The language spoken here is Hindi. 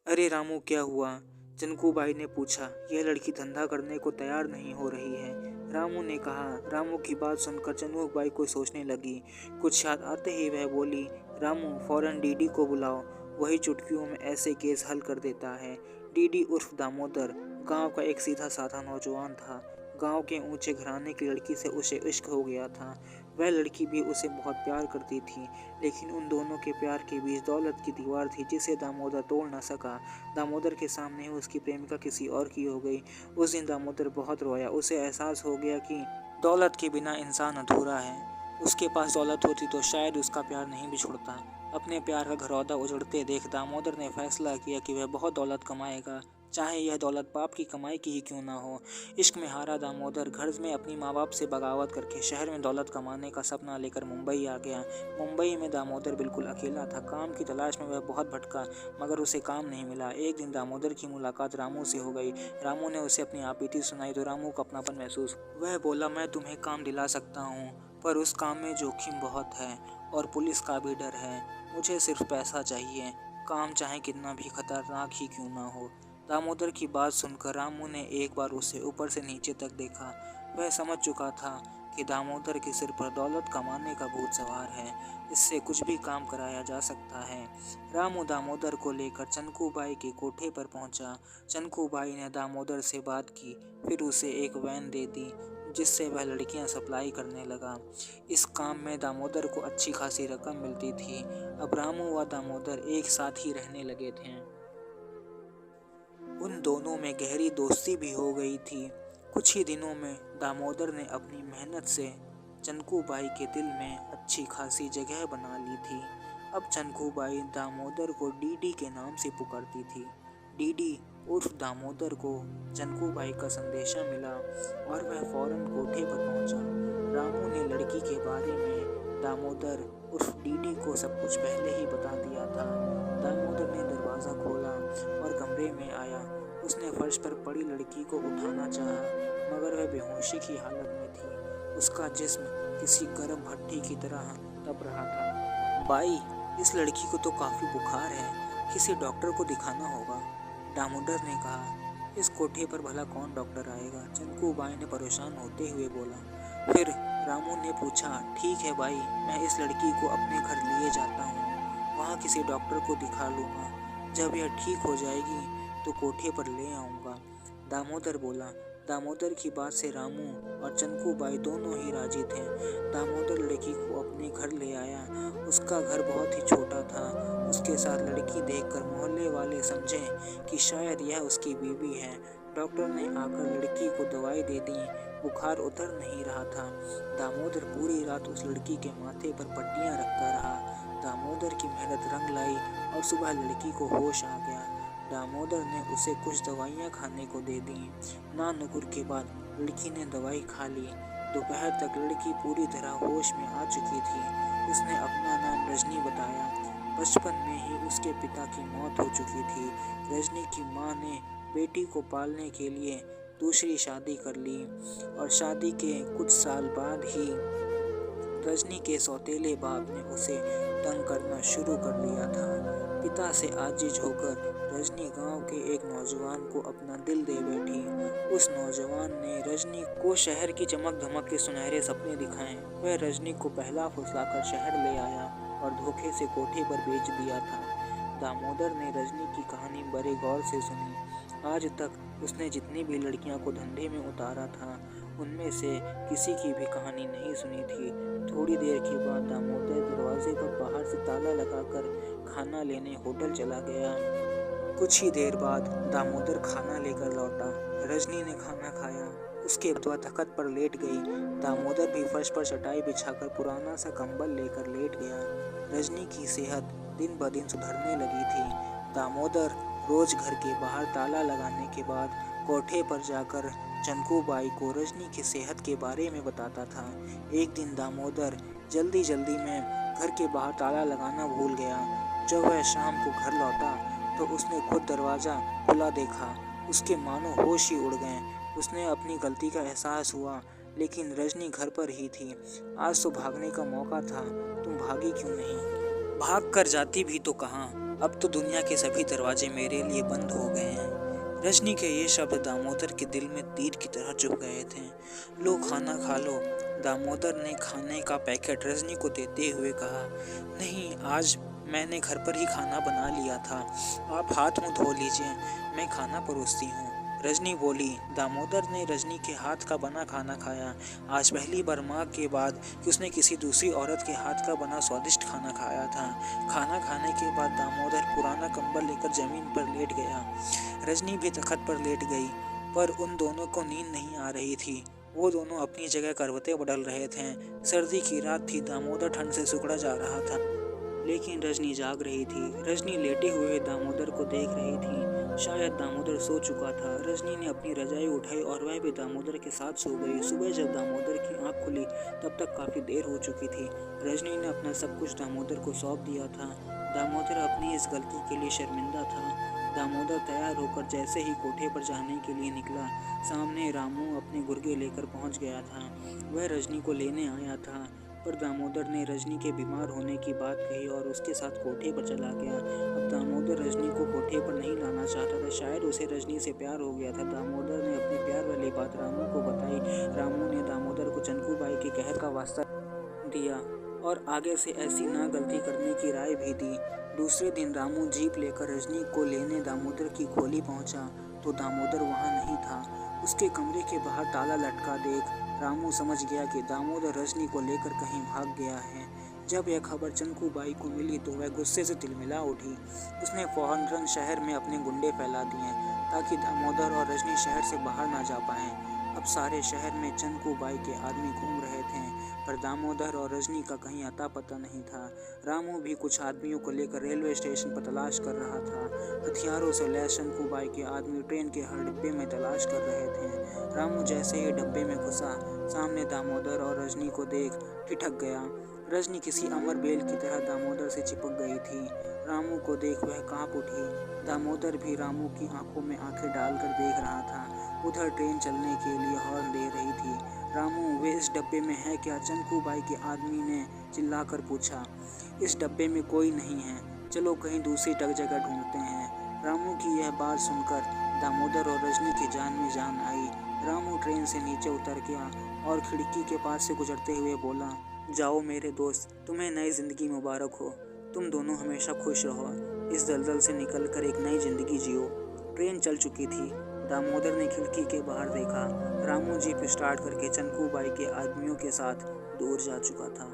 अरे रामू, क्या हुआ? चंकूबाई ने पूछा। यह लड़की धंधा करने को तैयार नहीं हो रही है, रामू ने कहा। रामू की बात सुनकर चंदूबाई को सोचने लगी। कुछ याद आते ही वह बोली, रामू, फौरन डीडी को बुलाओ, वही चुटकियों में ऐसे केस हल कर देता है। डीडी उर्फ दामोदर गांव का एक सीधा साधा नौजवान था। गांव के ऊंचे घराने की लड़की से उसे इश्क हो गया था। वह लड़की भी उसे बहुत प्यार करती थी, लेकिन उन दोनों के प्यार के बीच दौलत की दीवार थी जिसे दामोदर तोड़ न सका। दामोदर के सामने ही उसकी प्रेमिका किसी और की हो गई। उस दिन दामोदर बहुत रोया। उसे एहसास हो गया कि दौलत के बिना इंसान अधूरा है। उसके पास दौलत होती तो शायद उसका प्यार नहीं बिछुड़ता। अपने प्यार का घरौंदा उजड़ते देख दामोदर ने फैसला किया कि वह बहुत दौलत कमाएगा, चाहे यह दौलत पाप की कमाई की ही क्यों ना हो। इश्क में हारा दामोदर घर में अपनी माँ बाप से बगावत करके शहर में दौलत कमाने का सपना लेकर मुंबई आ गया। मुंबई में दामोदर बिल्कुल अकेला था। काम की तलाश में वह बहुत भटका, मगर उसे काम नहीं मिला। एक दिन दामोदर की मुलाकात रामू से हो गई। रामू ने उसे अपनी आपबीती सुनाई तो रामू को अपनापन महसूस। वह बोला, मैं तुम्हें काम दिला सकता हूँ, पर उस काम में जोखिम बहुत है और पुलिस का भी डर है। मुझे सिर्फ पैसा चाहिए, काम चाहे कितना भी खतरनाक ही क्यों ना हो। दामोदर की बात सुनकर रामू ने एक बार उसे ऊपर से नीचे तक देखा। वह समझ चुका था कि दामोदर के सिर पर दौलत कमाने का भूत सवार है। इससे कुछ भी काम कराया जा सकता है। रामू दामोदर को लेकर चंकूबाई के कोठे पर पहुंचा। चंकूबाई ने दामोदर से बात की, फिर उसे एक वैन दे दी जिससे वह लड़कियां सप्लाई करने लगा। इस काम में दामोदर को अच्छी खासी रकम मिलती थी। अब रामू व दामोदर एक साथ ही रहने लगे थे। उन दोनों में गहरी दोस्ती भी हो गई थी। कुछ ही दिनों में दामोदर ने अपनी मेहनत से चंकूबाई के दिल में अच्छी खासी जगह बना ली थी। अब चंकूबाई दामोदर को डीडी के नाम से पुकारती थी। डीडी उर्फ दामोदर को चंकूबाई का संदेशा मिला और वह फौरन कोठे पर पहुंचा। रामू ने लड़की के बारे में दामोदर उर्फ डीडी को सब कुछ पहले ही बता दिया था। दामोदर ने दरवाज़ा खोला और कमरे में आया। उसने फर्श पर पड़ी लड़की को उठाना चाहा, मगर वह बेहोशी की हालत में थी। उसका जिस्म किसी गर्म भट्टी की तरह तप रहा था। बाई, इस लड़की को तो काफ़ी बुखार है, किसी डॉक्टर को दिखाना होगा, दामोदर ने कहा। इस कोठे पर भला कौन डॉक्टर आएगा, चंकूबाई ने परेशान होते हुए बोला। फिर रामू ने पूछा, ठीक है भाई, मैं इस लड़की को अपने घर लिए जाता हूँ, वहाँ किसी डॉक्टर को दिखा लूँगा। जब यह ठीक हो जाएगी तो कोठे पर ले आऊँगा, दामोदर बोला। दामोदर की बात से रामू और चंकूबाई दोनों ही राजी थे। दामोदर लड़की को अपने घर ले आया। उसका घर बहुत ही छोटा था। उसके साथ लड़की देखकर मोहल्ले वाले समझे कि शायद यह उसकी बीवी है। डॉक्टर ने आकर लड़की को दवाई दे दी। बुखार उतर नहीं रहा था। दामोदर पूरी रात उस लड़की के माथे पर पट्टियां रखता रहा। दामोदर की मेहनत रंग लाई और सुबह लड़की को होश आ गया। दामोदर ने उसे कुछ दवाइयाँ खाने को दे दी। ना नुकुर के बाद लड़की ने दवाई खा ली। दोपहर तक लड़की पूरी तरह होश में आ चुकी थी। उसने अपना नाम रजनी बताया। बचपन में ही उसके पिता की मौत हो चुकी थी। रजनी की माँ ने बेटी को पालने के लिए दूसरी शादी कर ली और शादी के कुछ साल बाद ही रजनी के सौतेले बाप ने उसे तंग करना शुरू कर दिया था। पिता से आजिज होकर रजनी गांव के एक नौजवान को अपना दिल दे बैठी। उस नौजवान ने रजनी को शहर की चमक धमक के सुनहरे सपने दिखाए। वह रजनी को पहला फुसलाकर शहर ले आया और धोखे से कोठे पर बेच दिया था। दामोदर ने रजनी की कहानी बड़े गौर से सुनी। आज तक उसने जितनी भी लड़कियां को धंधे में उतारा था, उनमें से किसी की भी कहानी नहीं सुनी थी। थोड़ी देर के बाद दामोदर दरवाजे पर बाहर से ताला लगाकर खाना लेने होटल चला गया। कुछ ही देर बाद दामोदर खाना लेकर लौटा। रजनी ने खाना खाया। उसके बाद वह तख्त पर लेट गई। दामोदर भी फर्श पर चटाई बिछाकर पुराना सा कंबल लेकर लेट गया। रजनी की सेहत दिन ब दिन सुधरने लगी थी। दामोदर रोज घर के बाहर ताला लगाने के बाद कोठे पर जाकर चंकूबाई को रजनी की सेहत के बारे में बताता था। एक दिन दामोदर जल्दी में घर के बाहर ताला लगाना भूल गया। जब वह शाम को घर लौटा तो उसने खुद दरवाज़ा खुला देखा। उसके मानो होश ही उड़ गए। उसने अपनी गलती का एहसास हुआ, लेकिन रजनी घर पर ही थी। आज तो भागने का मौका था, तुम भागी क्यों नहीं? भाग कर जाती भी तो कहाँ, अब तो दुनिया के सभी दरवाजे मेरे लिए बंद हो गए हैं। रजनी के ये शब्द दामोदर के दिल में तीर की तरह चुभ गए थे। लो खाना खा लो। दामोदर ने खाने का पैकेट रजनी को देते हुए कहा। नहीं, आज मैंने घर पर ही खाना बना लिया था। आप हाथ मुंह धो लीजिए, मैं खाना परोसती हूँ, रजनी बोली। दामोदर ने रजनी के हाथ का बना खाना खाया। आज पहली बार माँ के बाद कि उसने किसी दूसरी औरत के हाथ का बना स्वादिष्ट खाना खाया था। खाना खाने के बाद दामोदर पुराना कंबल लेकर जमीन पर लेट गया। रजनी भी तख्त पर लेट गई, पर उन दोनों को नींद नहीं आ रही थी। वो दोनों अपनी जगह करवटें बदल रहे थे। सर्दी की रात थी, दामोदर ठंड से सिकुड़ा जा रहा था, लेकिन रजनी जाग रही थी। रजनी लेटे हुए दामोदर को देख रही थी। शायद दामोदर सो चुका था। रजनी ने अपनी रजाई उठाई और वह भी दामोदर के साथ सो गई। सुबह जब दामोदर की आंख खुली तब तक काफ़ी देर हो चुकी थी। रजनी ने अपना सब कुछ दामोदर को सौंप दिया था। दामोदर अपनी इस गलती के लिए शर्मिंदा था। दामोदर तैयार होकर जैसे ही कोठे पर जाने के लिए निकला, सामने रामू अपने गुर्गे लेकर पहुंच गया था। वह रजनी को लेने आया था, पर दामोदर ने रजनी के बीमार होने की बात कही और उसके साथ कोठे पर चला गया। अब दामोदर रजनी को कोठे पर नहीं लाना चाहता था। शायद उसे रजनी से प्यार हो गया था। दामोदर ने अपनी प्यार वाली बात रामू को बताई। रामू ने दामोदर को चंकू बाई के कहर का वास्ता दिया और आगे से ऐसी ना गलती करने की राय भी दी। दूसरे दिन रामू जीप लेकर रजनी को लेने दामोदर की खोली पहुंचा तो दामोदर वहां नहीं था। उसके कमरे के बाहर ताला लटका देख रामू समझ गया कि दामोदर रजनी को लेकर कहीं भाग गया है। जब यह खबर चंकू बाई को मिली तो वह गुस्से से तिलमिला उठी। उसने फौरन शहर में अपने गुंडे फैला दिए ताकि दामोदर और रजनी शहर से बाहर ना जा पाएं। अब सारे शहर में चंकू बाई के आदमी घूम रहे थे, पर दामोदर और रजनी का कहीं अता पता नहीं था। रामू भी कुछ आदमियों को लेकर रेलवे स्टेशन पर तलाश कर रहा था। हथियारों से लैस चंकू बाई के आदमी ट्रेन के हर डिब्बे में तलाश कर रहे थे। रामू जैसे ही डब्बे में घुसा, सामने दामोदर और रजनी को देख ठिठक गया। रजनी किसी अमर बेल की तरह दामोदर से चिपक गई थी। रामू को देख वह कांप उठी। दामोदर भी रामू की आंखों में आंखें डालकर देख रहा था। उधर ट्रेन चलने के लिए हॉर्न दे रही थी। रामू, वे इस डब्बे में है क्या? चंकू बाई के आदमी ने चिल्लाकर पूछा। इस डब्बे में कोई नहीं है, चलो कहीं दूसरी जगह ढूंढते हैं। रामू की यह बात सुनकर दामोदर और रजनी की जान में जान आई। रामू ट्रेन से नीचे उतर गया और खिड़की के पास से गुजरते हुए बोला, जाओ मेरे दोस्त, तुम्हें नई जिंदगी मुबारक हो। तुम दोनों हमेशा खुश रहो। इस दलदल से निकलकर एक नई जिंदगी जियो। ट्रेन चल चुकी थी। दामोदर ने खिड़की के बाहर देखा। रामू जीप स्टार्ट करके चंकू बाई के आदमियों के साथ दूर जा चुका था।